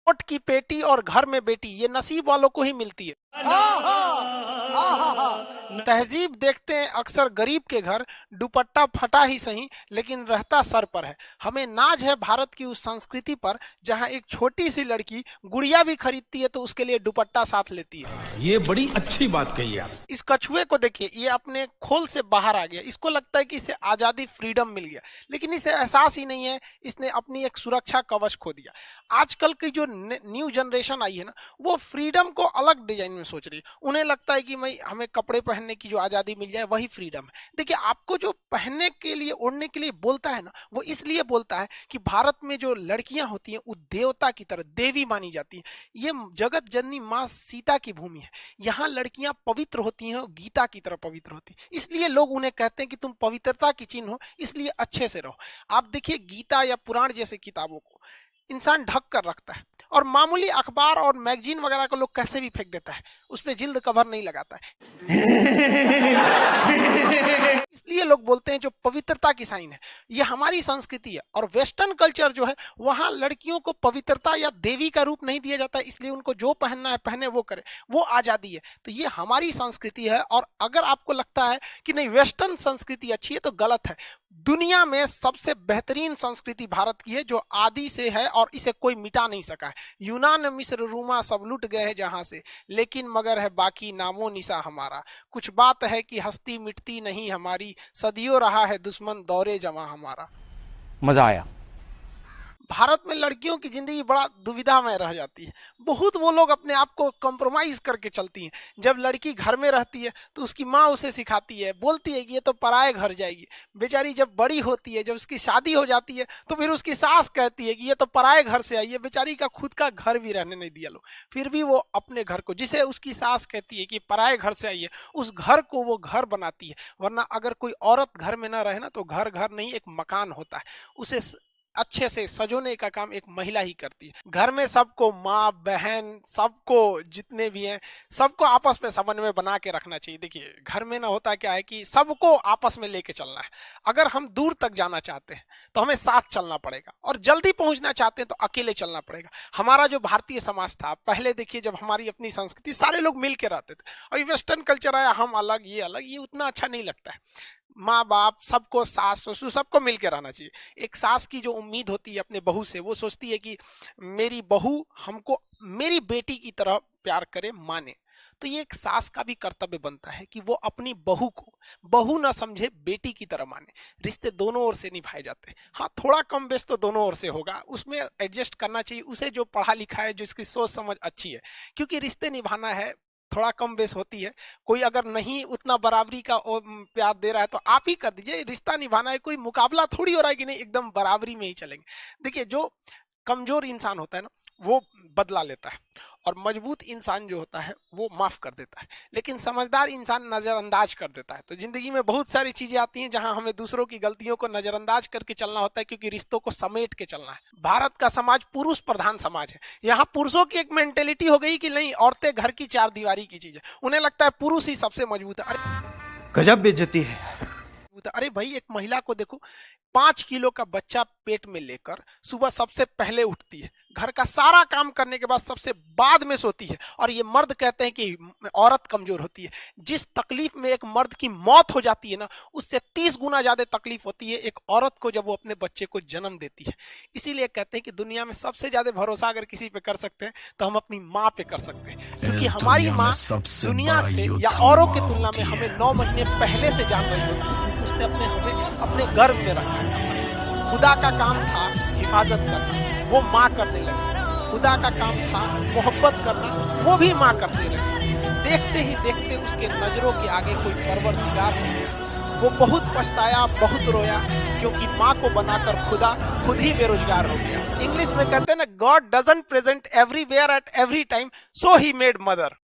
Note की पेटी और घर में बेटी, ये नसीब वालों को ही मिलती है। तहजीब देखते हैं अक्सर गरीब के घर, दुपट्टा फटा ही सही लेकिन रहता सर पर है। हमें नाज है भारत की उस संस्कृति पर जहां एक छोटी सी लड़की गुड़िया भी खरीदती है तो उसके लिए दुपट्टा साथ लेती है। ये बड़ी अच्छी बात कही आप। इस कछुए को देखिए, ये अपने खोल से बाहर आ गया। इसको लगता है कि इसे आजादी, फ्रीडम मिल गया, लेकिन इसे एहसास ही नहीं है इसने अपनी एक सुरक्षा कवच खो दिया। आजकल की जो न्यू जनरेशन आई है ना, वो फ्रीडम को अलग डिजाइन में सोच रही है। उन्हें लगता है कि भाई हमें कपड़े पहनने की जो आजादी मिल जाए वही फ्रीडम है। देखिए, आपको जो पहनने के लिए, ओढ़ने के लिए बोलता है ना, वो इसलिए बोलता है कि भारत में जो लड़कियां होती हैं वो देवता की तरह, देवी मानी जाती हैं। ये जगत जननी माँ सीता की भूमि है। यहाँ लड़कियां पवित्र होती हैं, गीता की तरह पवित्र होती हैं। इसलिए लोग उन्हें कहते हैं कि तुम पवित्रता की चिन्ह हो, इसलिए अच्छे से रहो। आप देखिए, गीता या पुराण जैसे किताबों को इंसान ढक कर रखता है, और मामूली अखबार और मैगजीन वगैरह को लोग कैसे भी फेंक देता है, उस पर जिल्द कवर नहीं लगाता है। इसलिए लोग बोलते हैं जो पवित्रता की साइन है, ये हमारी संस्कृति है। और वेस्टर्न कल्चर जो है, वहां लड़कियों को पवित्रता या देवी का रूप नहीं दिया जाता है, इसलिए उनको जो पहनना है पहने, वो करे, वो आजादी है। तो ये हमारी संस्कृति है। और अगर आपको लगता है कि नहीं वेस्टर्न संस्कृति अच्छी है, तो गलत है। दुनिया में सबसे बेहतरीन संस्कृति भारत की है, जो आदि से है और इसे कोई मिटा नहीं सका है। यूनान, मिस्र, रूमा सब लुट गए हैं जहां से, लेकिन मगर है बाकी नामो निशा हमारा। कुछ बात है कि हस्ती मिटती नहीं हमारी, सदियों रहा है दुश्मन दौरे जमा हमारा। मजा आया। भारत में लड़कियों की जिंदगी बड़ा दुविधा में रह जाती है। बहुत वो लोग अपने आप को कॉम्प्रोमाइज करके चलती हैं। जब लड़की घर में रहती है तो उसकी माँ उसे सिखाती है, बोलती है कि ये तो पराए घर जाएगी। बेचारी जब बड़ी होती है, जब उसकी शादी हो जाती है, तो फिर उसकी सास कहती है कि ये तो पराए घर से आई है। बेचारी का खुद का घर भी रहने नहीं दिया लोग, फिर भी वो अपने घर को, जिसे उसकी सास कहती है कि पराए घर से आई है, उस घर को वो घर बनाती है। वरना अगर कोई औरत घर में ना रहे ना, तो घर घर नहीं, एक मकान होता है। उसे अच्छे से सजोने का काम एक महिला ही करती है। घर में सबको, माँ बहन सबको, जितने भी हैं सबको आपस में समन्वय बना के रखना चाहिए। देखिए, घर में ना होता क्या है कि सबको आपस में लेके चलना है। अगर हम दूर तक जाना चाहते हैं तो हमें साथ चलना पड़ेगा, और जल्दी पहुंचना चाहते हैं तो अकेले चलना पड़ेगा। हमारा जो भारतीय समाज था पहले, देखिए जब हमारी अपनी संस्कृति, सारे लोग मिल के रहते थे। और वेस्टर्न कल्चर आया, हम अलग, ये अलग, ये उतना अच्छा नहीं लगता है। माँ बाप सबको, सास ससुर सबको मिलकर रहना चाहिए। एक सास की जो उम्मीद होती है अपने बहू से, वो सोचती है कि मेरी बहू हमको मेरी बेटी की तरह प्यार करे, माने। तो ये एक सास का भी कर्तव्य बनता है कि वो अपनी बहू को बहू ना समझे, बेटी की तरह माने। रिश्ते दोनों ओर से निभाए जाते हैं। हाँ, थोड़ा कम बेस तो दोनों ओर से होगा, उसमें एडजस्ट करना चाहिए उसे, जो पढ़ा लिखा है, जो इसकी सोच समझ अच्छी है। क्योंकि रिश्ते निभाना है, थोड़ा कम बेस होती है। कोई अगर नहीं उतना बराबरी का प्यार दे रहा है तो आप ही कर दीजिए। रिश्ता निभाना है, कोई मुकाबला थोड़ी हो रहा है कि नहीं एकदम बराबरी में ही चलेंगे। देखिए, जो कमजोर इंसान होता है ना, वो बदला लेता है, और मजबूत इंसान जो होता है वो माफ कर देता है। लेकिन समझदार इंसान नजरअंदाज कर देता है। तो जिंदगी में बहुत सारी चीजें आती हैं जहां हमें दूसरों की गलतियों को नजरअंदाज करके चलना होता है, क्योंकि रिश्तों को समेट के चलना है। भारत का समाज पुरुष प्रधान समाज है। यहाँ पुरुषों की एक मेंटेलिटी हो गई कि नहीं, औरतें घर की चार दीवारी की चीज है। उन्हें लगता है पुरुष ही सबसे मजबूत है। गजब बेइज्जती है। अरे भाई, एक महिला को देखो, 5 किलो का बच्चा पेट में लेकर सुबह सबसे पहले उठती है, घर का सारा काम करने के बाद सबसे बाद में सोती है। और ये मर्द कहते हैं कि औरत कमजोर होती है। जिस तकलीफ में एक मर्द की मौत हो जाती है ना, उससे 30 गुना ज्यादा तकलीफ होती है एक औरत को जब वो अपने बच्चे को जन्म देती है। इसीलिए कहते हैं कि दुनिया में सबसे ज्यादा भरोसा अगर किसी पे कर सकते हैं तो हम अपनी माँ पे कर सकते हैं, क्योंकि हमारी माँ दुनिया से या औरों की तुलना में हमें 9 महीने पहले से जान रही होती है। उसने हमें अपने गर्भ में रखा। खुदा का काम था हिफाजत करना, वो माँ करने लगी। खुदा का काम था मोहब्बत करना, वो भी माँ करने लगी। देखते ही देखते उसके नजरों के आगे कोई परवरदिगार नहीं है। वो बहुत पछताया, बहुत रोया, क्योंकि माँ को बनाकर खुदा खुद ही बेरोजगार हो गया। इंग्लिश में कहते हैं ना, God doesn't present everywhere at every time, so he made mother.